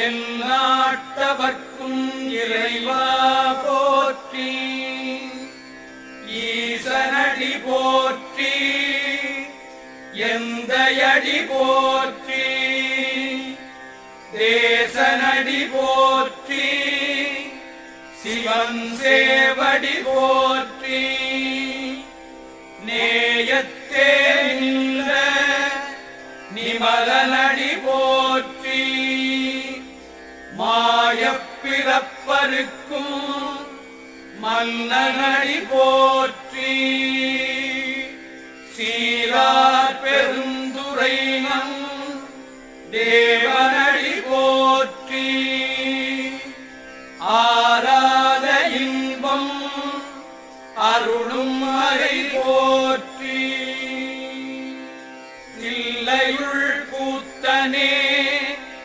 எந்நாட்டவர்க்கும் இறைவா போற்றி. ஈசனடி போற்றி, எந்தையடி போற்றி, தேசனடி போற்றி, சிவன் சேவடி போற்றி. நேயத்தே நின்ற நிமலனடி போற்றி. மாயப்பிறப்பருக்கும் மன்னனடி போற்றி.